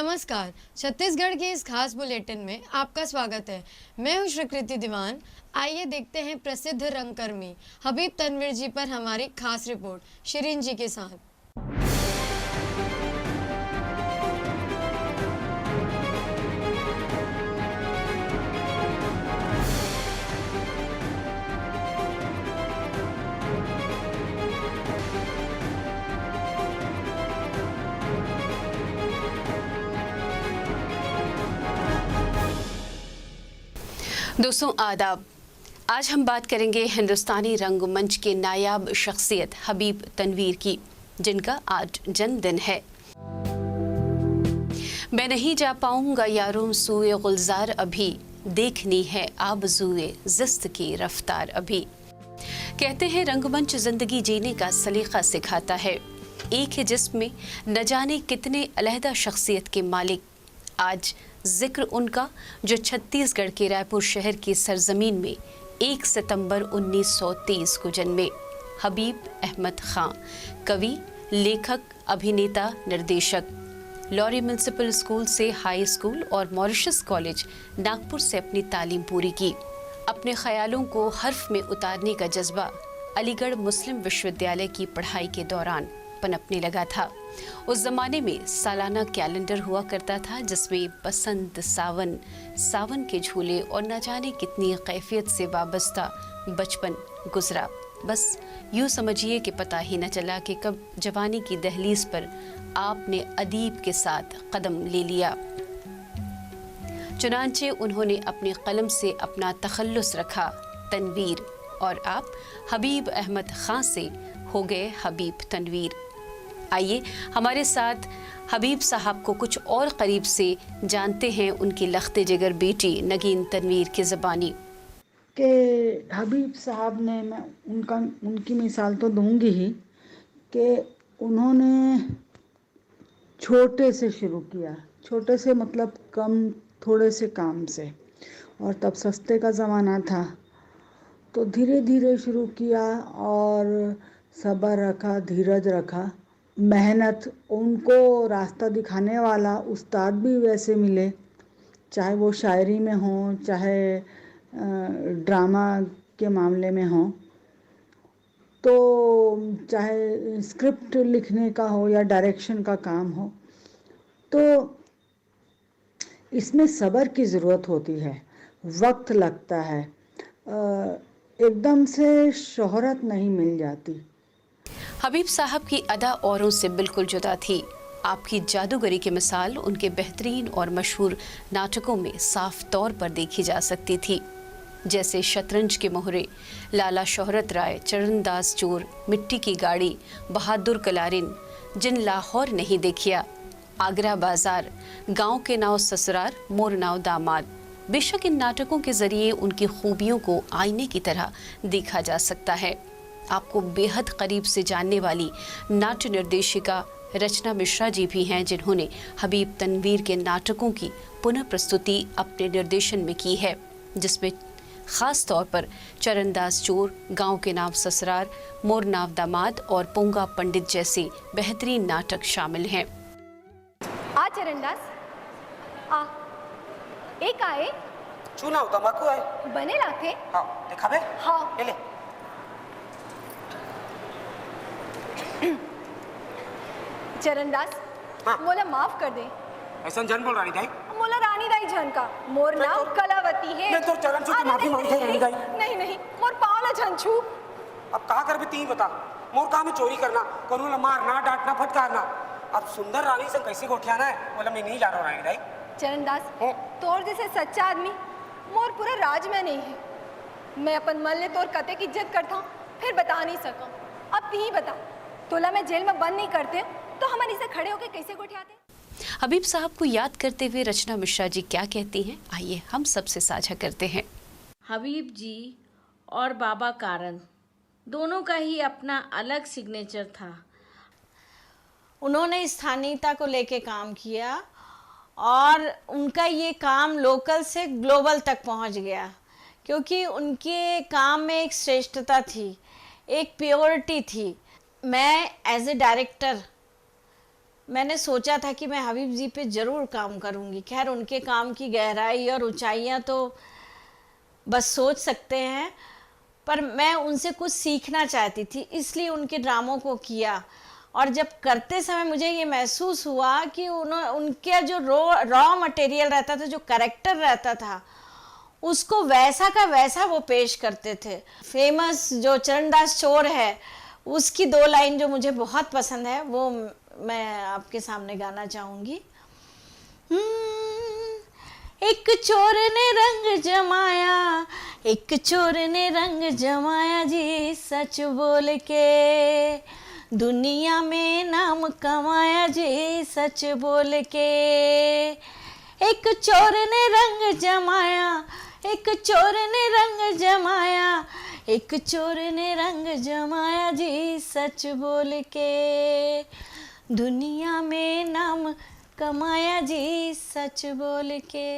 नमस्कार, छत्तीसगढ़ के इस खास बुलेटिन में आपका स्वागत है। मैं हूं श्रीकृति दीवान। आइए देखते हैं प्रसिद्ध रंगकर्मी हबीब तनवीर जी पर हमारी खास रिपोर्ट शिरीन जी के साथ। दोस्तों आदाब। आज हम बात करेंगे हिंदुस्तानी रंगमंच के नायाब शख्सियत हबीब तनवीर की, जिनका आज जन्मदिन है। मैं नहीं जा पाऊंगा यारों सूए गुलजार अभी, देखनी है आबज़ूए जिस्त की रफ्तार अभी। कहते हैं रंगमंच जिंदगी जीने का सलीका सिखाता है। एक ही जिस्म में न जाने कितने अलहदा शख्सियत के मालिक। आज जिक्र उनका जो छत्तीसगढ़ के रायपुर शहर की सरजमीन में 1 सितंबर 1923 को जन्मे। हबीब अहमद खां, कवि, लेखक, अभिनेता, निर्देशक। लॉरी म्यूनिसिपल स्कूल से हाई स्कूल और मॉरिशस कॉलेज नागपुर से अपनी तालीम पूरी की। अपने ख्यालों को हर्फ में उतारने का जज्बा अलीगढ़ मुस्लिम विश्वविद्यालय की पढ़ाई के दौरान पनपने लगा था। उस जमाने में सालाना कैलेंडर हुआ करता था जिसमें बसंत, सावन, सावन के झूले और न जाने कितनी कैफियत से वाबस्ता बचपन गुजरा। बस यूँ समझिए कि पता ही न चला कि कब जवानी की दहलीज पर आपने अदीब के साथ कदम ले लिया। चुनांचे उन्होंने अपने कलम से अपना तखल्लुस रखा तनवीर, और आप हबीब अहमद खां से हो गए हबीब तनवीर। आइए हमारे साथ हबीब साहब को कुछ और करीब से जानते हैं उनकी लख्ते जिगर बेटी नगीन तनवीर की ज़बानी। कि हबीब साहब ने, मैं उनकी मिसाल तो दूंगी ही कि उन्होंने छोटे से शुरू किया। छोटे से मतलब कम, थोड़े से काम से, और तब सस्ते का ज़माना था तो धीरे धीरे शुरू किया और सब्र रखा, धीरज रखा, मेहनत। उनको रास्ता दिखाने वाला उस्ताद भी वैसे मिले, चाहे वो शायरी में हो, चाहे ड्रामा के मामले में हो, तो चाहे स्क्रिप्ट लिखने का हो या डायरेक्शन का काम हो। तो इसमें सब्र की ज़रूरत होती है, वक्त लगता है, एकदम से शोहरत नहीं मिल जाती। हबीब साहब की अदा औरों से बिल्कुल जुदा थी। आपकी जादूगरी की मिसाल उनके बेहतरीन और मशहूर नाटकों में साफ तौर पर देखी जा सकती थी, जैसे शतरंज के मोहरे, लाला शोहरत राय, चरणदास चोर, मिट्टी की गाड़ी, बहादुर कलारिन, जिन लाहौर नहीं देखिया, आगरा बाजार, गांव के नाव ससुरार, मोर नाव दामाद। बेशक इन नाटकों के जरिए उनकी खूबियों को आईने की तरह देखा जा सकता है। आपको बेहद करीब से जानने वाली नाट्य निर्देशिका रचना मिश्रा जी भी हैं, जिन्होंने हबीब तनवीर के नाटकों की पुनः प्रस्तुति अपने निर्देशन में की है, जिसमें ख़ास तौर पर चरणदास चोर, गांव के नाव ससुरार, मोर नाव दामाद और पोंगा पंडित जैसे बेहतरीन नाटक शामिल हैं। आ चरणदास आ, एक आए चूना तम्बाकू है बने लाखे। हाँ देखा बे। हाँ ले ले। चरणदास, हाँ। मोला माफ कर दे। ऐसा जन बोल रानी दाई। मोला रानी दाई झन का, मोर मैं नाम तो- कलावती है। मैं तो चरण छू के माफी मांगते रानी दाई। नहीं नहीं, मोर पाँव ला झन छू। अब कहा कर भी तीन बता, मोर काम है चोरी करना, कोनो ला मारना, डांटना, फटकारना। अब सुंदर रानी से कैसे गोठियाना है, बोला मैं नहीं जा रहा रानी दाई। चरणदास, हाँ। तोर जैसे सच्चा आदमी मोर पूरा राज में नहीं है। मैं अपन मन ले तोर कते की इज्जत करता हूँ, फिर बता नहीं सका। अब तू ही बता, तोला मैं जेल में बंद नहीं करते तो हमारे से खड़े होके कैसे गोठियाते? हबीब साहब को याद करते हुए रचना मिश्रा जी क्या कहती हैं, आइए हम सबसे साझा करते हैं। हबीब जी और बाबा कारन दोनों का ही अपना अलग सिग्नेचर था। उन्होंने स्थानीयता को लेके काम किया और उनका ये काम लोकल से ग्लोबल तक पहुंच गया, क्योंकि उनके काम में एक श्रेष्ठता थी, एक प्योरिटी थी। मैं एज ए डायरेक्टर मैंने सोचा था कि मैं हबीब जी पे ज़रूर काम करूँगी। खैर उनके काम की गहराई और ऊंचाइयाँ तो बस सोच सकते हैं, पर मैं उनसे कुछ सीखना चाहती थी, इसलिए उनके ड्रामों को किया। और जब करते समय मुझे ये महसूस हुआ कि उनका जो रॉ मटेरियल रहता था, जो कैरेक्टर रहता था, उसको वैसा का वैसा वो पेश करते थे। फेमस जो चरणदास चोर है, उसकी 2 लाइन जो मुझे बहुत पसंद है, वो मैं आपके सामने गाना चाहूँगी। एक चोर ने रंग जमाया, एक चोर ने रंग जमाया जी, सच बोल के दुनिया में नाम कमाया जी, सच बोल के। एक चोर ने रंग जमाया, एक चोर ने रंग जमाया, एक चोर ने रंग जमाया जी, सच बोल के दुनिया में नाम कमाया जी, सच बोल के।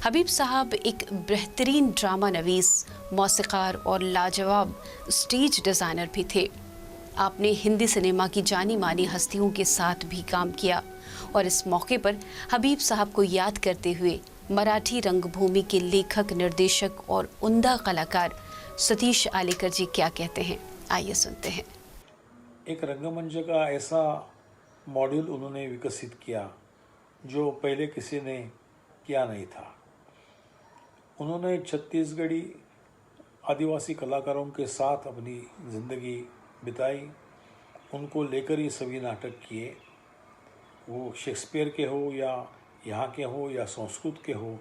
हबीब साहब एक बेहतरीन ड्रामा नवीस, मौसीकार और लाजवाब स्टेज डिज़ाइनर भी थे। आपने हिंदी सिनेमा की जानी मानी हस्तियों के साथ भी काम किया और इस मौके पर हबीब साहब को याद करते हुए मराठी रंगभूमि के लेखक, निर्देशक और उम्दा कलाकार सतीश आलेकर जी क्या कहते हैं, आइए सुनते हैं। एक रंगमंच का ऐसा मॉड्यूल उन्होंने विकसित किया जो पहले किसी ने किया नहीं था। उन्होंने छत्तीसगढ़ी आदिवासी कलाकारों के साथ अपनी ज़िंदगी बिताई, उनको लेकर ही सभी नाटक किए, वो शेक्सपियर के हो या यहाँ के हो या संस्कृत के हो,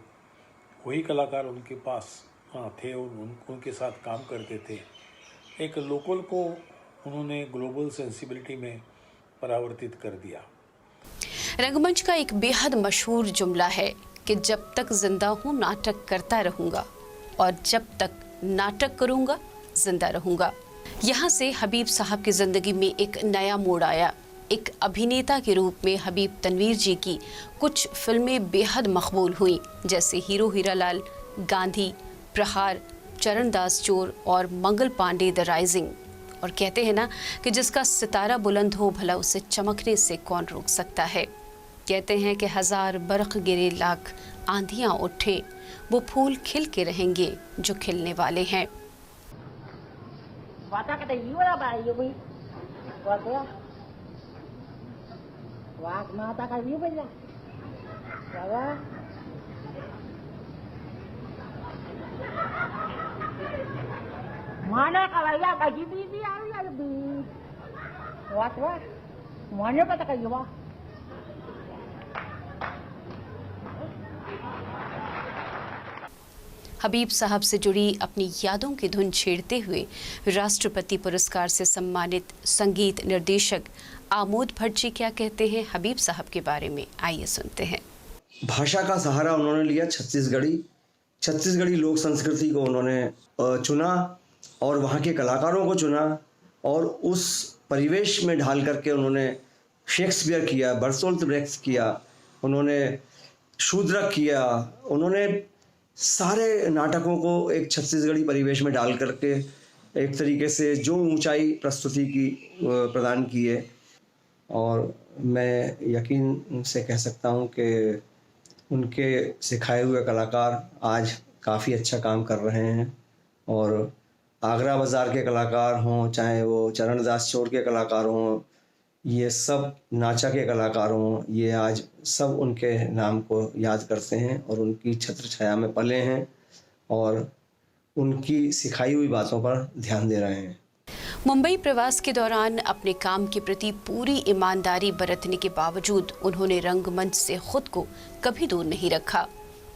वही कलाकार उनके पास थे और उनके साथ काम करते थे। एक लोकल को उन्होंने ग्लोबल सेंसिबिलिटी में परावर्तित कर दिया। रंगमंच का एक बेहद मशहूर जुमला है कि जब तक जिंदा हूँ नाटक करता रहूँगा और जब तक नाटक करूँगा जिंदा रहूँगा। यहाँ से हबीब साहब की ज़िंदगी में एक नया मोड़ आया। एक अभिनेता के रूप में हबीब तनवीर जी की कुछ फिल्में बेहद मकबूल हुई, जैसे हीरो हीरालाल, गांधी, प्रहार, चरणदास चोर और मंगल पांडे द राइजिंग। और कहते हैं ना कि जिसका सितारा बुलंद हो भला उसे चमकने से कौन रोक सकता है। कहते हैं कि 1000 बरख गिरे लाख आंधियाँ उठे, वो फूल खिल के रहेंगे जो खिलने वाले हैं। Mana kalaya bagi bibi ya lebih. Wah. Semuanya kata kayak gimana? हबीब साहब से जुड़ी अपनी यादों की धुन छेड़ते हुए राष्ट्रपति पुरस्कार से सम्मानित संगीत निर्देशक आमोद भट्ट जी क्या कहते हैं हबीब साहब के बारे में, आइए सुनते हैं। भाषा का सहारा उन्होंने लिया, छत्तीसगढ़ी लोक संस्कृति को उन्होंने चुना और वहाँ के कलाकारों को चुना और उस परिवेश में ढाल करके उन्होंने शेक्सपियर किया, बर्टोल्ट ब्रेख्ट किया, उन्होंने शूद्रक किया, उन्होंने सारे नाटकों को एक छत्तीसगढ़ी परिवेश में डाल करके एक तरीके से जो ऊंचाई प्रस्तुति की प्रदान की है। और मैं यकीन से कह सकता हूं कि उनके सिखाए हुए कलाकार आज काफ़ी अच्छा काम कर रहे हैं। और आगरा बाज़ार के कलाकार हों, चाहे वो चरणदास चोर के कलाकार हों, ये सब नाचा के कलाकार हों, ये आज सब उनके नाम को याद करते हैं और उनकी छत्र छाया में पले हैं और उनकी सिखाई हुई बातों पर ध्यान दे रहे हैं। मुंबई प्रवास के दौरान अपने काम के प्रति पूरी ईमानदारी बरतने के बावजूद उन्होंने रंगमंच से खुद को कभी दूर नहीं रखा।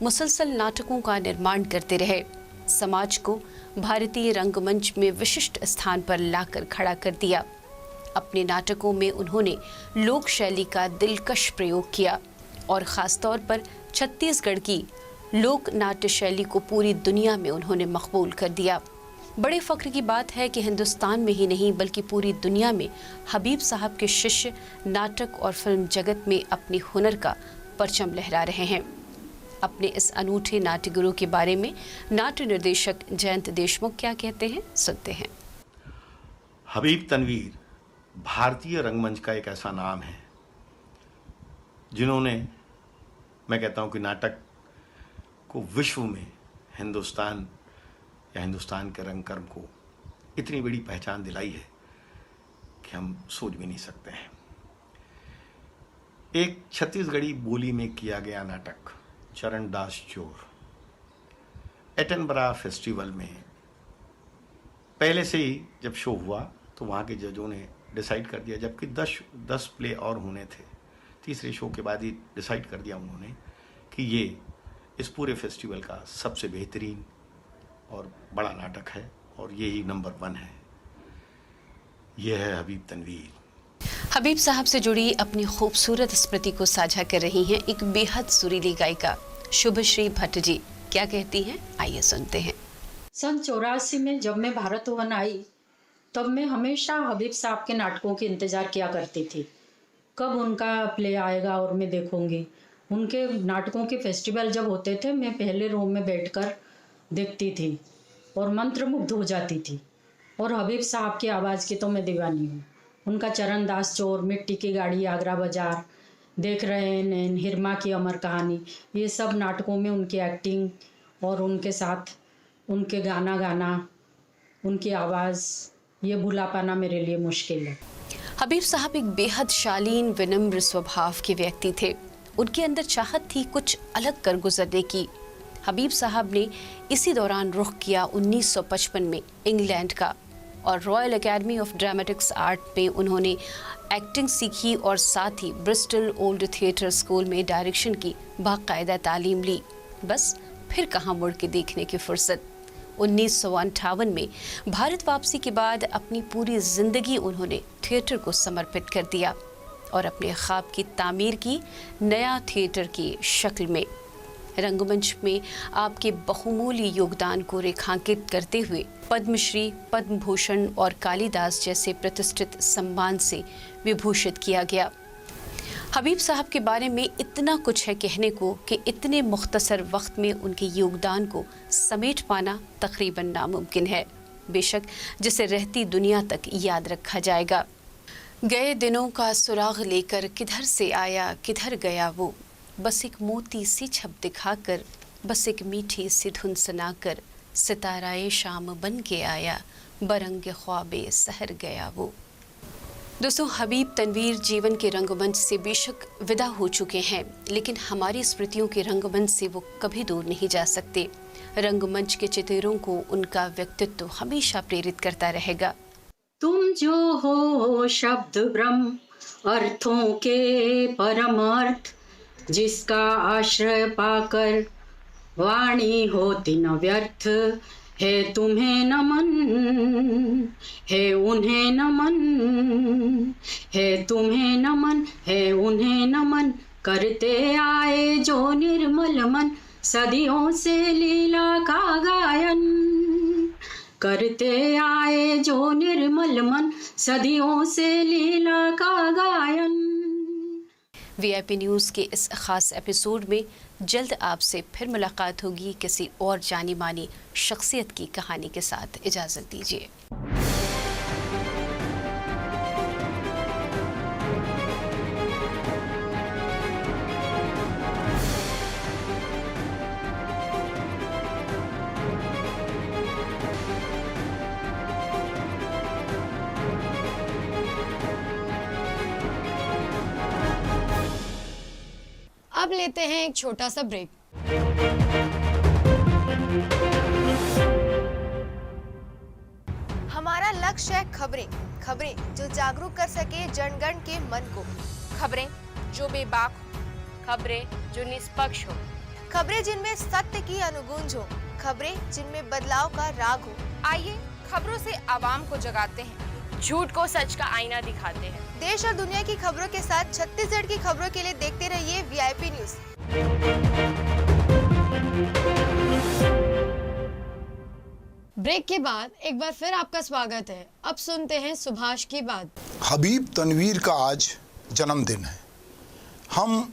मुसलसल नाटकों का निर्माण करते रहे, समाज को भारतीय रंगमंच में विशिष्ट स्थान पर लाकर खड़ा कर दिया। अपने नाटकों में उन्होंने लोक शैली का दिलकश प्रयोग किया और ख़ास तौर पर छत्तीसगढ़ की लोक नाट्य शैली को पूरी दुनिया में उन्होंने मकबूल कर दिया। बड़े फ़ख्र की बात है कि हिंदुस्तान में ही नहीं बल्कि पूरी दुनिया में हबीब साहब के शिष्य नाटक और फिल्म जगत में अपने हुनर का परचम लहरा रहे हैं। अपने इस अनूठे नाट्य गुरु के बारे में नाट्य निर्देशक जयंत देशमुख क्या कहते हैं, सुनते हैं। हबीब तनवीर भारतीय रंगमंच का एक ऐसा नाम है जिन्होंने, मैं कहता हूँ कि नाटक को विश्व में हिंदुस्तान या हिंदुस्तान के रंगकर्म को इतनी बड़ी पहचान दिलाई है कि हम सोच भी नहीं सकते हैं। एक छत्तीसगढ़ी बोली में किया गया नाटक चरण दास चोर एटनबरा फेस्टिवल में पहले से ही जब शो हुआ तो वहाँ के जजों ने डिसाइड कर दिया, जबकि 10 प्ले और होने थे, तीसरे शो के बाद ही डिसाइड कर दिया उन्होंने कि ये इस पूरे फेस्टिवल का सबसे बेहतरीन और बड़ा नाटक है और यही नंबर 1 है। यह है हबीब तनवीर। हबीब साहब से जुड़ी अपनी खूबसूरत स्मृति को साझा कर रही हैं एक बेहद सुरीली गायिका शुभश्री भट्ट जी। क्या कहती हैं, आइए सुनते हैं। सन 84 में जब मैं भारत भवन आई तब मैं हमेशा हबीब साहब के नाटकों के इंतज़ार किया करती थी, कब उनका प्ले आएगा और मैं देखूंगी। उनके नाटकों के फेस्टिवल जब होते थे मैं पहले रो में बैठकर देखती थी और मंत्रमुग्ध हो जाती थी। और हबीब साहब की आवाज़ की तो मैं दीवानी हूँ। उनका चरण दास चोर, मिट्टी की गाड़ी, आगरा बाजार, देख रहे हैं नैन, हिरमा की अमर कहानी, ये सब नाटकों में उनकी एक्टिंग और उनके साथ उनके गाना, उनकी आवाज़, ये भुला पाना मेरे लिए मुश्किल है। हबीब साहब एक बेहद शालीन, विनम्र स्वभाव के व्यक्ति थे। उनके अंदर चाहत थी कुछ अलग कर गुजरने की। हबीब साहब ने इसी दौरान रुख किया 1955 में इंग्लैंड का और royal academy of dramatics art में उन्होंने एक्टिंग सीखी और साथ ही ब्रिस्टल ओल्ड थिएटर स्कूल में डायरेक्शन की बाकायदा तालीम ली। बस फिर कहाँ मुड़ के देखने की फुर्सत। 1958 में भारत वापसी के बाद अपनी पूरी जिंदगी उन्होंने थिएटर को समर्पित कर दिया और अपने ख्वाब की तामीर की नया थिएटर की शक्ल में। रंगमंच में आपके बहुमूल्य योगदान को रेखांकित करते हुए पद्मश्री, पद्म भूषण और कालिदास जैसे प्रतिष्ठित सम्मान से विभूषित किया गया। हबीब साहब के बारे में इतना कुछ है कहने को कि इतने मुख्तसर वक्त में उनके योगदान को समेट पाना तकरीबन नामुमकिन है। बेशक जिसे रहती दुनिया तक याद रखा जाएगा। गए दिनों का सुराग लेकर किधर से आया किधर गया वो, बस एक मोती सी छप दिखाकर, बस एक मीठी सी धुन सुनाकर, सिताराए शाम बन के आया, बरंगे ख्वाबे सहर गया वो। दोस्तों, हबीब तनवीर जीवन के रंगमंच से बेशक विदा हो चुके हैं, लेकिन हमारी स्मृतियों के रंगमंच से वो कभी दूर नहीं जा सकते। रंगमंच के चितेरों को उनका व्यक्तित्व हमेशा प्रेरित करता रहेगा। तुम जो हो शब्द ब्रह्म, अर्थों के परमार्थ, जिसका आश्रय पाकर वाणी होती न व्यर्थ, है तुम्हें नमन, है उन्हें नमन, है तुम्हें नमन, है उन्हें नमन, करते आए जो निर्मल मन, सदियों से लीला का गायन, करते आए जो निर्मल मन, सदियों से लीला का गायन। वीआईपी न्यूज़ के इस ख़ास एपिसोड में जल्द आपसे फिर मुलाकात होगी किसी और जानी मानी शख्सियत की कहानी के साथ। इजाज़त दीजिए। अब लेते हैं एक छोटा सा ब्रेक। हमारा लक्ष्य है खबरें, खबरें जो जागरूक कर सके जनगण के मन को, खबरें जो बेबाक हो, खबरें जो निष्पक्ष हो, खबरें जिनमें सत्य की अनुगूंज हो, खबरें जिनमें बदलाव का राग हो। आइए खबरों से आवाम को जगाते हैं, झूठ को सच का आईना दिखाते हैं। देश और दुनिया की खबरों के साथ छत्तीसगढ़ की खबरों के लिए देखते रहिए वीआईपी न्यूज़। ब्रेक के बाद एक बार फिर आपका स्वागत है। अब सुनते हैं सुभाष की बात। हबीब तनवीर का आज जन्मदिन है। हम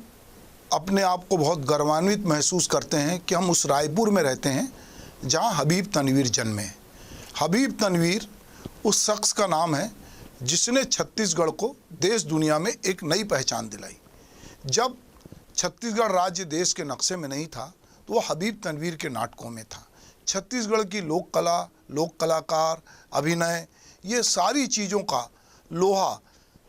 अपने आप को बहुत गौरवान्वित महसूस करते हैं कि हम उस रायपुर में रहते हैं जहां हबीब तनवीर जन्मे। हबीब तनवीर उस शख्स का नाम है जिसने छत्तीसगढ़ को देश दुनिया में एक नई पहचान दिलाई। जब छत्तीसगढ़ राज्य देश के नक्शे में नहीं था तो वो हबीब तनवीर के नाटकों में था। छत्तीसगढ़ की लोक कला, लोक कलाकार, अभिनय, ये सारी चीज़ों का लोहा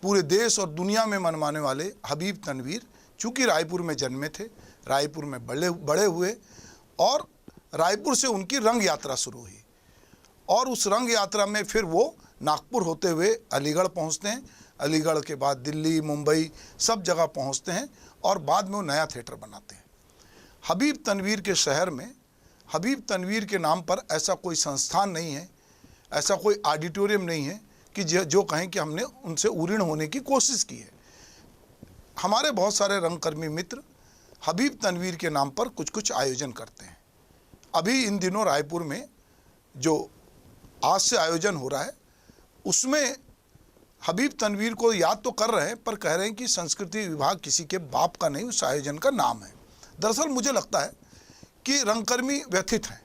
पूरे देश और दुनिया में मनवाने वाले हबीब तनवीर चूँकि रायपुर में जन्मे थे, रायपुर में बड़े हुए और रायपुर से उनकी रंग यात्रा शुरू हुई और उस रंग यात्रा में फिर वो नागपुर होते हुए अलीगढ़ पहुंचते हैं। अलीगढ़ के बाद दिल्ली, मुंबई सब जगह पहुंचते हैं और बाद में वो नया थिएटर बनाते हैं। हबीब तनवीर के शहर में हबीब तनवीर के नाम पर ऐसा कोई संस्थान नहीं है, ऐसा कोई ऑडिटोरियम नहीं है कि जो कहें कि हमने उनसे उऋण होने की कोशिश की है। हमारे बहुत सारे रंगकर्मी मित्र हबीब तनवीर के नाम पर कुछ कुछ आयोजन करते हैं। अभी इन दिनों रायपुर में जो आज से आयोजन हो रहा है उसमें हबीब तनवीर को याद तो कर रहे हैं पर कह रहे हैं कि संस्कृति विभाग किसी के बाप का नहीं, उस आयोजन का नाम है। दरअसल मुझे लगता है कि रंगकर्मी व्यथित हैं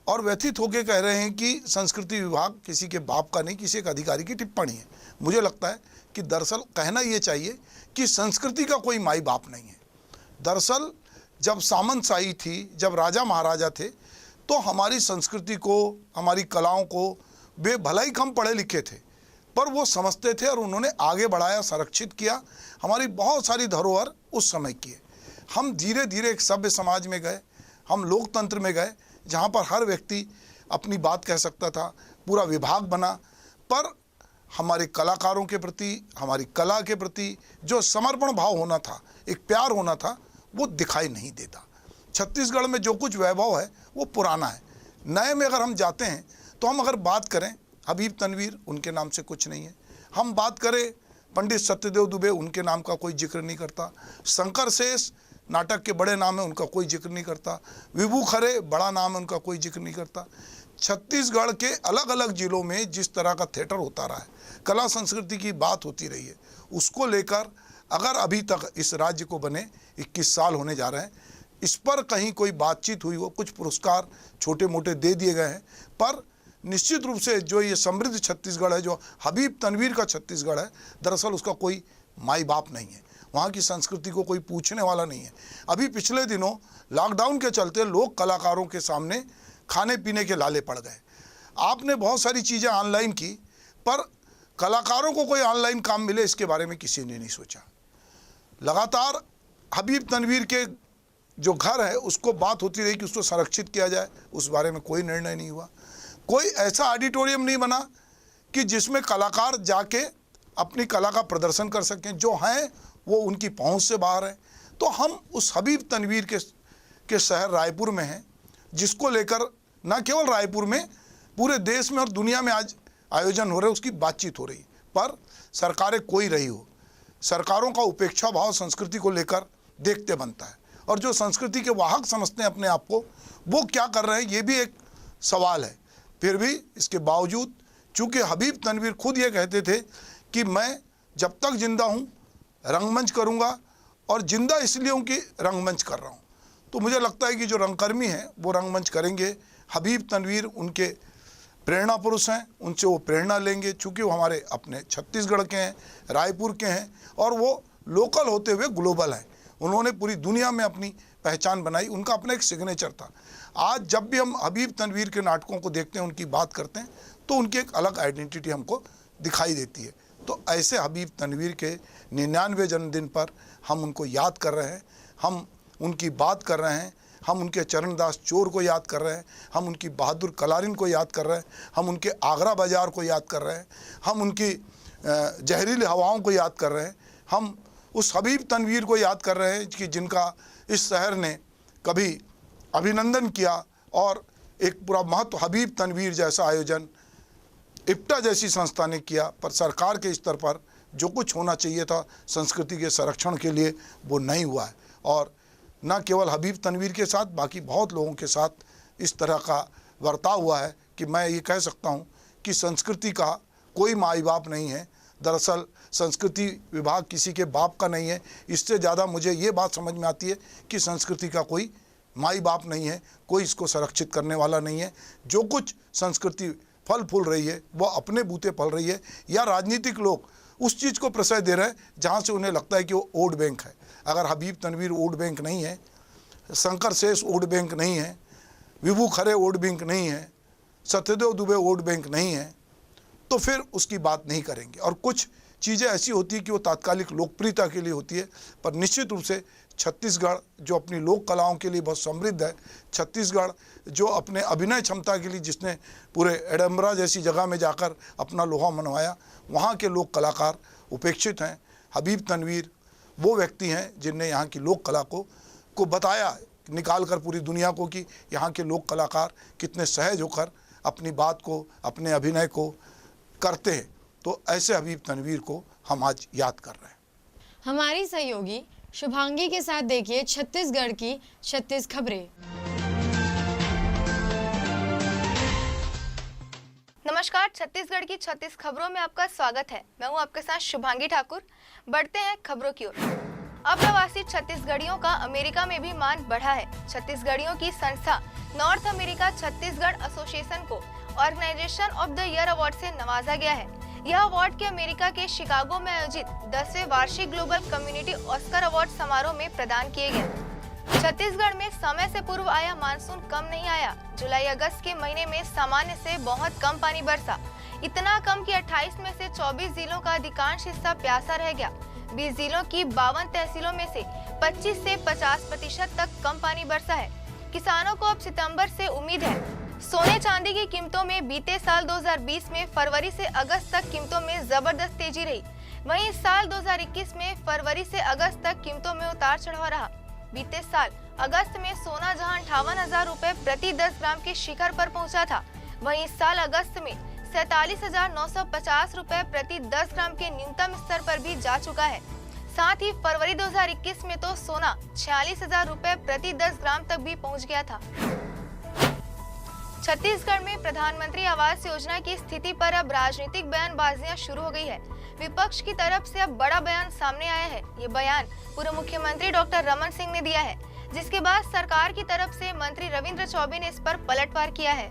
और व्यथित होकर कह रहे हैं कि संस्कृति विभाग किसी के बाप का नहीं, किसी एक अधिकारी की टिप्पणी है। मुझे लगता है कि दरअसल कहना ये चाहिए कि संस्कृति का कोई माई बाप नहीं है। दरअसल जब सामंतशाही थी, जब राजा महाराजा थे तो हमारी संस्कृति को, हमारी कलाओं को वे भले ही कम पढ़े लिखे थे पर वो समझते थे और उन्होंने आगे बढ़ाया, संरक्षित किया। हमारी बहुत सारी धरोहर उस समय की है। हम धीरे धीरे एक सभ्य समाज में गए, हम लोकतंत्र में गए जहाँ पर हर व्यक्ति अपनी बात कह सकता था, पूरा विभाग बना, पर हमारे कलाकारों के प्रति, हमारी कला के प्रति जो समर्पण भाव होना था, एक प्यार होना था, वो दिखाई नहीं देता। छत्तीसगढ़ में जो कुछ वैभव है वो पुराना है। नए में अगर हम जाते हैं तो हम अगर बात करें हबीब तनवीर, उनके नाम से कुछ नहीं है। हम बात करें पंडित सत्यदेव दुबे, उनके नाम का कोई जिक्र नहीं करता। शंकर शेष नाटक के बड़े नाम है, उनका कोई जिक्र नहीं करता। विभू खरे बड़ा नाम है, उनका कोई जिक्र नहीं करता। छत्तीसगढ़ के अलग अलग जिलों में जिस तरह का थिएटर होता रहा है, कला संस्कृति की बात होती रही है, उसको लेकर अगर अभी तक इस राज्य को बने 21 साल होने जा रहे हैं, इस पर कहीं कोई बातचीत हुई हो, कुछ पुरस्कार छोटे मोटे दे दिए गए हैं, पर निश्चित रूप से जो ये समृद्ध छत्तीसगढ़ है, जो हबीब तनवीर का छत्तीसगढ़ है, दरअसल उसका कोई माई बाप नहीं है। वहाँ की संस्कृति को कोई पूछने वाला नहीं है। अभी पिछले दिनों लॉकडाउन के चलते लोग कलाकारों के सामने खाने पीने के लाले पड़ गए। आपने बहुत सारी चीज़ें ऑनलाइन की पर कलाकारों को कोई ऑनलाइन काम मिले इसके बारे में किसी ने नहीं सोचा। लगातार हबीब तनवीर के जो घर है उसको बात होती रही कि उसको संरक्षित किया जाए, उस बारे में कोई निर्णय नहीं हुआ। कोई ऐसा ऑडिटोरियम नहीं बना कि जिसमें कलाकार जाके अपनी कला का प्रदर्शन कर सकें। जो हैं वो उनकी पहुंच से बाहर है। तो हम उस हबीब तनवीर के शहर रायपुर में हैं, जिसको लेकर न केवल रायपुर में, पूरे देश में और दुनिया में आज आयोजन हो रहे, उसकी बातचीत हो रही। पर सरकारें कोई रही हो, सरकारों का उपेक्षा भाव संस्कृति को लेकर देखते बनता है, और जो संस्कृति के वाहक समझते हैं अपने आप को, वो क्या कर रहे हैं ये भी एक सवाल है। फिर भी इसके बावजूद, चूँकि हबीब तनवीर खुद ये कहते थे कि मैं जब तक जिंदा हूँ रंगमंच करूँगा, और जिंदा इसलिए हूँ कि रंगमंच कर रहा हूँ। तो मुझे लगता है कि जो रंगकर्मी हैं वो रंगमंच करेंगे। हबीब तनवीर उनके प्रेरणा पुरुष हैं, उनसे वो प्रेरणा लेंगे, चूँकि वो हमारे अपने छत्तीसगढ़ के हैं, रायपुर के हैं, और वो लोकल होते हुए ग्लोबल हैं। उन्होंने पूरी दुनिया में अपनी पहचान बनाई, उनका अपना एक सिग्नेचर था। आज जब भी हम हबीब तनवीर के नाटकों को देखते हैं, उनकी बात करते हैं, तो उनकी एक अलग आइडेंटिटी हमको दिखाई देती है। तो ऐसे हबीब तनवीर के 99वें जन्मदिन पर हम उनको याद कर रहे हैं, हम उनकी बात कर रहे हैं, हम उनके चरणदास चोर को याद कर रहे हैं, हम उनकी बहादुर कलारिन को याद कर रहे हैं, हम उनके आगरा बाजार को याद कर रहे हैं, हम उनकी जहरीली हवाओं को याद कर रहे हैं, हम उस हबीब तनवीर को याद कर रहे हैं कि जिनका इस शहर ने कभी अभिनंदन किया, और एक पूरा महत्व हबीब तनवीर जैसा आयोजन इप्टा जैसी संस्था ने किया। पर सरकार के स्तर पर जो कुछ होना चाहिए था संस्कृति के संरक्षण के लिए, वो नहीं हुआ है। और न केवल हबीब तनवीर के साथ, बाकी बहुत लोगों के साथ इस तरह का बर्ताव हुआ है कि मैं ये कह सकता हूँ कि संस्कृति का कोई माई बाप नहीं है। दरअसल संस्कृति विभाग किसी के बाप का नहीं है। इससे ज़्यादा मुझे ये बात समझ में आती है कि संस्कृति का कोई माई बाप नहीं है, कोई इसको संरक्षित करने वाला नहीं है। जो कुछ संस्कृति फल फूल रही है वो अपने बूते फल रही है, या राजनीतिक लोग उस चीज़ को प्रश्रय दे रहे हैं जहाँ से उन्हें लगता है कि वो वोट बैंक है। अगर हबीब तनवीर वोट बैंक नहीं है, शंकर शेष वोट बैंक नहीं है, विभू खरे वोट बैंक नहीं है, सत्यदेव दुबे वोट बैंक नहीं है, तो फिर उसकी बात नहीं करेंगे। और कुछ चीज़ें ऐसी होती है कि वो तात्कालिक लोकप्रियता के लिए होती है, पर निश्चित रूप से छत्तीसगढ़ जो अपनी लोक कलाओं के लिए बहुत समृद्ध है, छत्तीसगढ़ जो अपने अभिनय क्षमता के लिए जिसने पूरे एडम्बरा जैसी जगह में जाकर अपना लोहा मनवाया, वहाँ के लोक कलाकार उपेक्षित हैं। हबीब तनवीर वो व्यक्ति हैं जिनने यहाँ की लोक कला को बताया निकाल कर पूरी दुनिया को कि यहाँ के लोक कलाकार कितने सहज होकर अपनी बात को, अपने अभिनय को करते हैं। तो ऐसे हबीब तनवीर को हम आज याद कर रहे हैं। हमारी सहयोगी शुभांगी के साथ देखिए छत्तीसगढ़ की 36 खबरें। नमस्कार, छत्तीसगढ़ की 36 खबरों में आपका स्वागत है। मैं हूं आपके साथ शुभांगी ठाकुर। बढ़ते हैं खबरों की ओर। अप्रवासी छत्तीसगढ़ियों का अमेरिका में भी मान बढ़ा है। छत्तीसगढ़ियों की संस्था नॉर्थ अमेरिका छत्तीसगढ़ एसोसिएशन को organization of the year award से नवाजा गया है। यह अवार्ड के अमेरिका के शिकागो में आयोजित 10वें वार्षिक ग्लोबल कम्युनिटी ऑस्कर अवार्ड समारोह में प्रदान किए गए। छत्तीसगढ़ में समय से पूर्व आया मानसून कम नहीं आया। जुलाई अगस्त के महीने में सामान्य से बहुत कम पानी बरसा, इतना कम कि 28 में से 24 जिलों का अधिकांश हिस्सा प्यासा रह गया। 20 जिलों की 52 तहसीलों में से 25 से 50% तक कम पानी बरसा है। किसानों को अब सितंबर से उम्मीद है। सोने चांदी की कीमतों में बीते साल 2020 में फरवरी से अगस्त तक कीमतों में जबरदस्त तेजी रही। वहीं इस साल 2021 में फरवरी से अगस्त तक कीमतों में उतार चढ़ाव रहा। बीते साल अगस्त में सोना जहां 58,000 रुपए प्रति 10 ग्राम के शिखर पर पहुंचा था, वहीं इस साल अगस्त में 47,950 रुपए प्रति 10 ग्राम के न्यूनतम स्तर पर भी जा चुका है। साथ ही फरवरी 2021 में तो सोना 46,000 रुपए प्रति 10 ग्राम तक भी पहुंच गया था। छत्तीसगढ़ में प्रधानमंत्री आवास योजना की स्थिति पर अब राजनीतिक बयानबाजियां शुरू हो गई है। विपक्ष की तरफ से अब बड़ा बयान सामने आया है। ये बयान पूर्व मुख्यमंत्री डॉक्टर रमन सिंह ने दिया है, जिसके बाद सरकार की तरफ से मंत्री रविंद्र चौबे ने इस पर पलटवार किया है।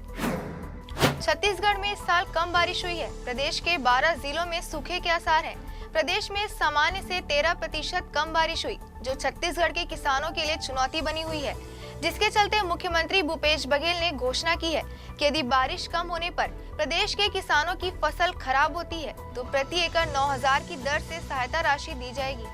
छत्तीसगढ़ में इस साल कम बारिश हुई है। प्रदेश के 12 जिलों में सूखे के आसार हैं। प्रदेश में सामान्य से 13% कम बारिश हुई, जो छत्तीसगढ़ के किसानों के लिए चुनौती बनी हुई है, जिसके चलते मुख्यमंत्री भूपेश बघेल ने घोषणा की है कि यदि बारिश कम होने पर प्रदेश के किसानों की फसल खराब होती है तो प्रति एकड़ 9,000 की दर से सहायता राशि दी जाएगी।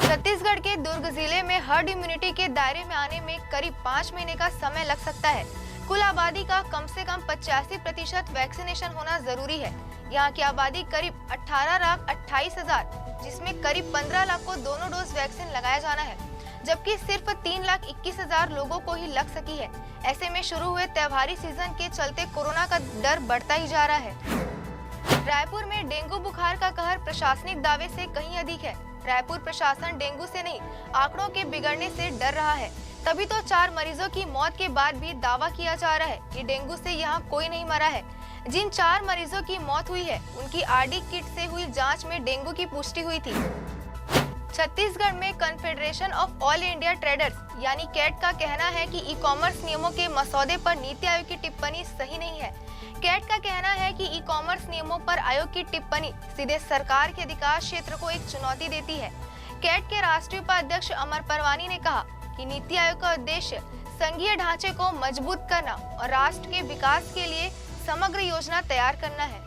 छत्तीसगढ़ के दुर्ग जिले में हर्ड इम्यूनिटी के दायरे में आने में करीब 5 महीने का समय लग सकता है। कुल आबादी का कम से कम 85% वैक्सीनेशन होना जरूरी है। यहाँ की आबादी करीब 18,28,000, जिसमें करीब 15 लाख को दोनों डोज वैक्सीन लगाया जाना है, जबकि सिर्फ 3,21,000 लोगों को ही लग सकी है। ऐसे में शुरू हुए त्योहारी सीजन के चलते कोरोना का डर बढ़ता ही जा रहा है। रायपुर में डेंगू बुखार का कहर प्रशासनिक दावे से कहीं अधिक है। रायपुर प्रशासन डेंगू से नहीं, आंकड़ों के बिगड़ने से डर रहा है। तभी तो 4 मरीजों की मौत के बाद भी दावा किया जा रहा है कि डेंगू से यहाँ कोई नहीं मरा है। जिन 4 मरीजों की मौत हुई है, उनकी आरडी किट से हुई जांच में डेंगू की पुष्टि हुई थी। छत्तीसगढ़ में confederation of all India traders यानी कैट का कहना है कि ई-कॉमर्स नियमों के मसौदे पर नीति आयोग की टिप्पणी सही नहीं है। कैट का कहना है कि ई-कॉमर्स नियमों पर आयोग की टिप्पणी सीधे सरकार के अधिकार क्षेत्र को एक चुनौती देती है। कैट के राष्ट्रीय उपाध्यक्ष अमर परवानी ने कहा कि नीति आयोग का उद्देश्य संघीय ढांचे को मजबूत करना और राष्ट्र के विकास के लिए समग्र योजना तैयार करना है।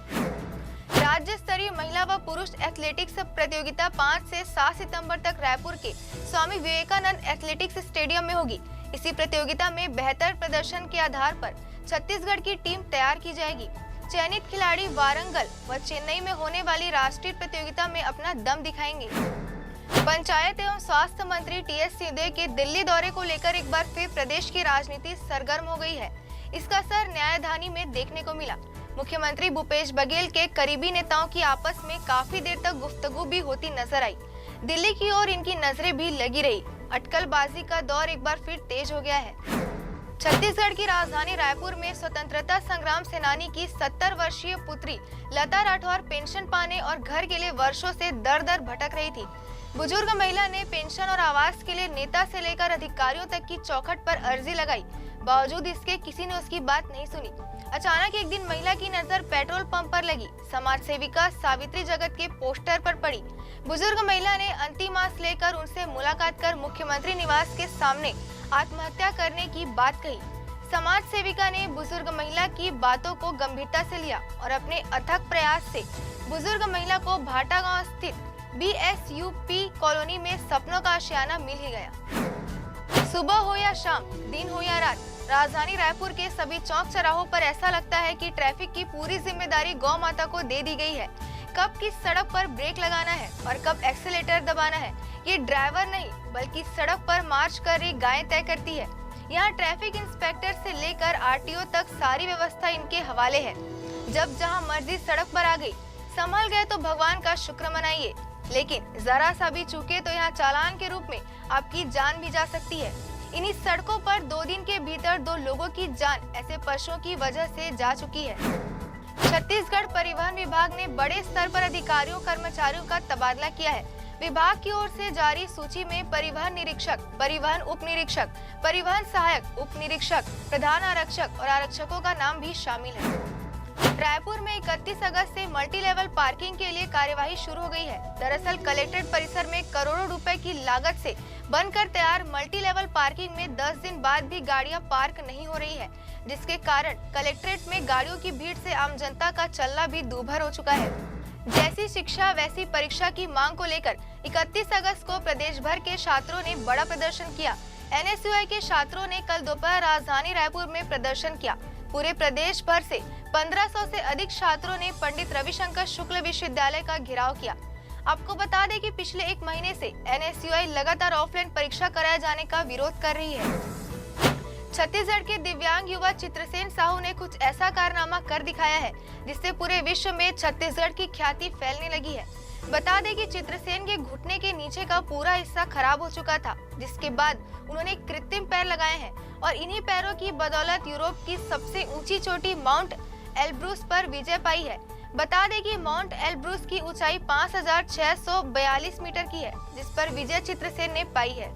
राज्य स्तरीय महिला व पुरुष एथलेटिक्स प्रतियोगिता 5 से 7 सितंबर तक रायपुर के स्वामी विवेकानंद एथलेटिक्स स्टेडियम में होगी। इसी प्रतियोगिता में बेहतर प्रदर्शन के आधार पर छत्तीसगढ़ की टीम तैयार की जाएगी। चयनित खिलाड़ी वारंगल व चेन्नई में होने वाली राष्ट्रीय प्रतियोगिता में अपना दम दिखाएंगे। पंचायत एवं स्वास्थ्य मंत्री टीएस सिंहदेव के दिल्ली दौरे को लेकर एक बार फिर प्रदेश की राजनीति सरगर्म हो गई है। इसका असर न्यायधानी में देखने को मिला। मुख्यमंत्री भूपेश बघेल के करीबी नेताओं की आपस में काफी देर तक गुफ्तगू भी होती नजर आई। दिल्ली की ओर इनकी नजरें भी लगी रही। अटकलबाजी का दौर एक बार फिर तेज हो गया है। छत्तीसगढ़ की राजधानी रायपुर में स्वतंत्रता संग्राम सेनानी की 70 वर्षीय पुत्री लता राठौर पेंशन पाने और घर के लिए वर्षों से दर दर भटक रही थी। बुजुर्ग महिला ने पेंशन और आवास के लिए नेता से लेकर अधिकारियों तक की चौखट पर अर्जी लगाई, बावजूद इसके किसी ने उसकी बात नहीं सुनी। अचानक एक दिन महिला की नजर पेट्रोल पंप पर लगी। समाज सेविका सावित्री जगत के पोस्टर पर पड़ी। बुजुर्ग महिला ने अंतिम आस लेकर उनसे मुलाकात कर मुख्यमंत्री निवास के सामने आत्महत्या करने की बात कही। समाज सेविका ने बुजुर्ग महिला की बातों को गंभीरता से लिया और अपने अथक प्रयास से बुजुर्ग महिला को भाटा गांव स्थित BSUP कॉलोनी में सपनों का आशियाना मिल ही गया। सुबह हो या शाम, दिन हो या रात, राजधानी रायपुर के सभी चौक चौराहों पर ऐसा लगता है कि ट्रैफिक की पूरी जिम्मेदारी गौ माता को दे दी गई है। कब किस सड़क पर ब्रेक लगाना है और कब एक्सीलेटर दबाना है, ये ड्राइवर नहीं बल्कि सड़क पर मार्च कर रही गायें तय करती है। यहाँ ट्रैफिक इंस्पेक्टर से लेकर RTO तक सारी व्यवस्था इनके हवाले है। जब जहाँ मर्जी सड़क पर आ गई, संभल गए तो भगवान का शुक्र मनाइए, लेकिन जरा सा भी चूके तो यहाँ चालान के रूप में आपकी जान भी जा सकती है। इन्हीं सड़कों पर 2 दिन के भीतर 2 लोगों की जान ऐसे पशुओं की वजह से जा चुकी है। छत्तीसगढ़ परिवहन विभाग ने बड़े स्तर पर अधिकारियों कर्मचारियों का तबादला किया है। विभाग की ओर से जारी सूची में परिवहन निरीक्षक, परिवहन उप निरीक्षक, परिवहन सहायक उप निरीक्षक, प्रधान आरक्षक और आरक्षकों का नाम भी शामिल है। रायपुर में 31 अगस्त से मल्टी लेवल पार्किंग के लिए कार्यवाही शुरू हो गई है। दरअसल कलेक्ट्रेट परिसर में करोड़ों रुपए की लागत से बनकर तैयार मल्टी लेवल पार्किंग में 10 दिन बाद भी गाड़ियां पार्क नहीं हो रही है, जिसके कारण कलेक्ट्रेट में गाड़ियों की भीड़ से आम जनता का चलना भी दूभर हो चुका है। जैसी शिक्षा वैसी परीक्षा की मांग को लेकर 31 अगस्त को प्रदेश भर के छात्रों ने बड़ा प्रदर्शन किया। NSUI के छात्रों ने कल दोपहर राजधानी रायपुर में प्रदर्शन किया। पूरे प्रदेश भर से 1500 से अधिक छात्रों ने पंडित रविशंकर शुक्ल विश्वविद्यालय का घेराव किया। आपको बता दें कि पिछले 1 महीने से NSUI लगातार ऑफलाइन परीक्षा कराए जाने का विरोध कर रही है। छत्तीसगढ़ के दिव्यांग युवा चित्रसेन साहू ने कुछ ऐसा कारनामा कर दिखाया है जिससे पूरे विश्व में छत्तीसगढ़ की ख्याति फैलने लगी है। बता दें कि चित्रसेन के घुटने के नीचे का पूरा हिस्सा खराब हो चुका था, जिसके बाद उन्होंने कृत्रिम पैर लगाए हैं और इन्हीं पैरों की बदौलत यूरोप की सबसे ऊंची चोटी माउंट एल्ब्रूस पर विजय पाई है। बता दें कि माउंट एल्ब्रूस की ऊंचाई 5642 मीटर की है, जिस पर विजय चित्रसेन ने पाई है।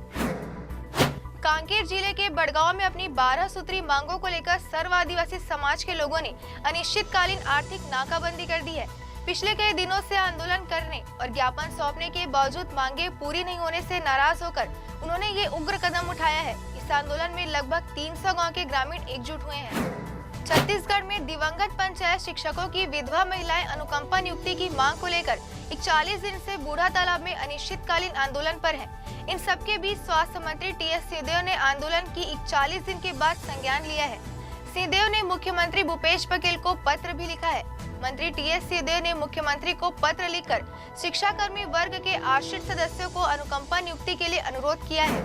कांकेर जिले के बड़गांव में अपनी 12 सूत्री मांगों को लेकर सर्व आदिवासी समाज के लोगों ने अनिश्चितकालीन आर्थिक नाकाबंदी कर दी है। पिछले कई दिनों से आंदोलन करने और ज्ञापन सौंपने के बावजूद मांगे पूरी नहीं होने से नाराज होकर उन्होंने ये उग्र कदम उठाया है। इस आंदोलन में लगभग 300 गांव के ग्रामीण एकजुट हुए हैं। छत्तीसगढ़ में दिवंगत पंचायत शिक्षकों की विधवा महिलाएं अनुकंपा नियुक्ति की मांग को लेकर 41 दिन से बूढ़ा तालाब में अनिश्चितकालीन आंदोलन पर हैं। इन सबके बीच स्वास्थ्य मंत्री TS सिंहदेव ने आंदोलन की 41 दिन के बाद संज्ञान लिया है। सिंहदेव ने मुख्यमंत्री भूपेश बघेल को पत्र भी लिखा है। मंत्री TS सिंहदेव ने मुख्यमंत्री को पत्र लिखकर शिक्षाकर्मी वर्ग के आश्रित सदस्यों को अनुकंपा नियुक्ति के लिए अनुरोध किया है।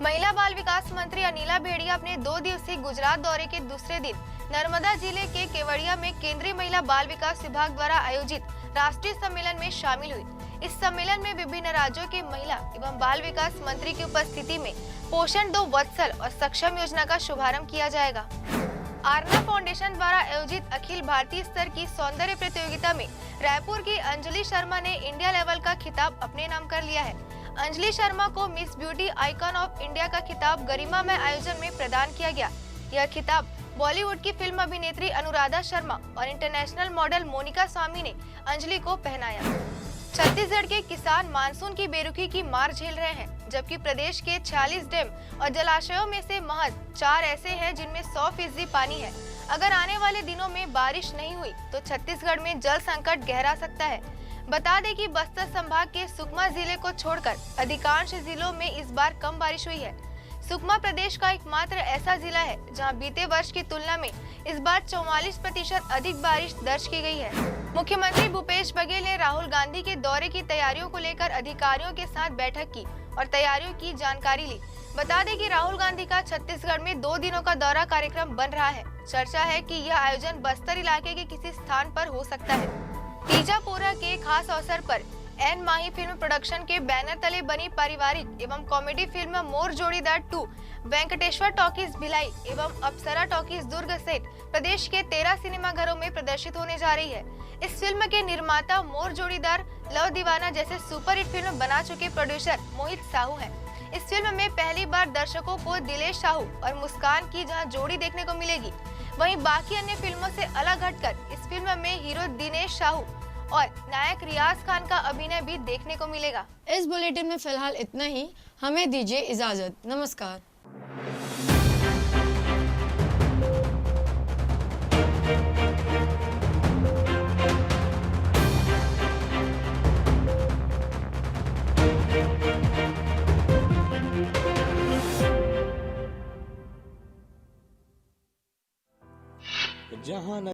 महिला बाल विकास मंत्री अनिला भेड़िया अपने 2 दिवसीय गुजरात दौरे के दूसरे दिन नर्मदा जिले के केवड़िया में केंद्रीय महिला बाल विकास विभाग द्वारा आयोजित राष्ट्रीय सम्मेलन में शामिल हुई। इस सम्मेलन में विभिन्न राज्यों के महिला एवं बाल विकास मंत्री की उपस्थिति में पोषण 2 वत्सल और सक्षम योजना का शुभारंभ किया जाएगा। आरना फाउंडेशन द्वारा आयोजित अखिल भारतीय स्तर की सौंदर्य प्रतियोगिता में रायपुर की अंजलि शर्मा ने इंडिया लेवल का खिताब अपने नाम कर लिया है। अंजलि शर्मा को miss beauty icon of India का खिताब गरिमामय आयोजन में प्रदान किया गया। यह खिताब बॉलीवुड की फिल्म अभिनेत्री अनुराधा शर्मा और इंटरनेशनल मॉडल मोनिका स्वामी ने अंजलि को पहनाया। छत्तीसगढ़ के किसान मानसून की बेरुखी की मार झेल रहे हैं, जबकि प्रदेश के 46 डैम और जलाशयों में से महज 4 ऐसे हैं जिनमें 100% पानी है। अगर आने वाले दिनों में बारिश नहीं हुई तो छत्तीसगढ़ में जल संकट गहरा सकता है। बता दें कि बस्तर संभाग के सुकमा जिले को छोड़कर अधिकांश जिलों में इस बार कम बारिश हुई है। सुकमा प्रदेश का एकमात्र ऐसा जिला है जहां बीते वर्ष की तुलना में इस बार 44% अधिक बारिश दर्ज की गई है। मुख्यमंत्री भूपेश बघेल ने राहुल गांधी के दौरे की तैयारियों को लेकर अधिकारियों के साथ बैठक की और तैयारियों की जानकारी ली। बता दें कि राहुल गांधी का छत्तीसगढ़ में 2 दिनों का दौरा कार्यक्रम बन रहा है। चर्चा है कि यह आयोजन बस्तर इलाके के किसी स्थान पर हो सकता है। तीजापुरा के खास अवसर पर एन माही फिल्म प्रोडक्शन के बैनर तले बनी पारिवारिक एवं कॉमेडी फिल्म मोर जोड़ीदार 2 वेंकटेश्वर टॉकीज भिलाई एवं अप्सरा टॉकीज दुर्ग सहित प्रदेश के 13 सिनेमा घरों में प्रदर्शित होने जा रही है। इस फिल्म के निर्माता मोर जोड़ीदार, लव दीवाना जैसे सुपरहिट फिल्म बना चुके प्रोड्यूसर मोहित साहू हैं। इस फिल्म में पहली बार दर्शकों को दिलेश साहू और मुस्कान की जहां जोड़ी देखने को मिलेगी, वहीं बाकी अन्य फिल्मों से अलग हटकर इस फिल्म में हीरो दिनेश साहू और नायक रियाज खान का अभिनय भी देखने को मिलेगा। इस बुलेटिन में फिलहाल इतना ही। हमें दीजिए इजाजत। नमस्कार। जहां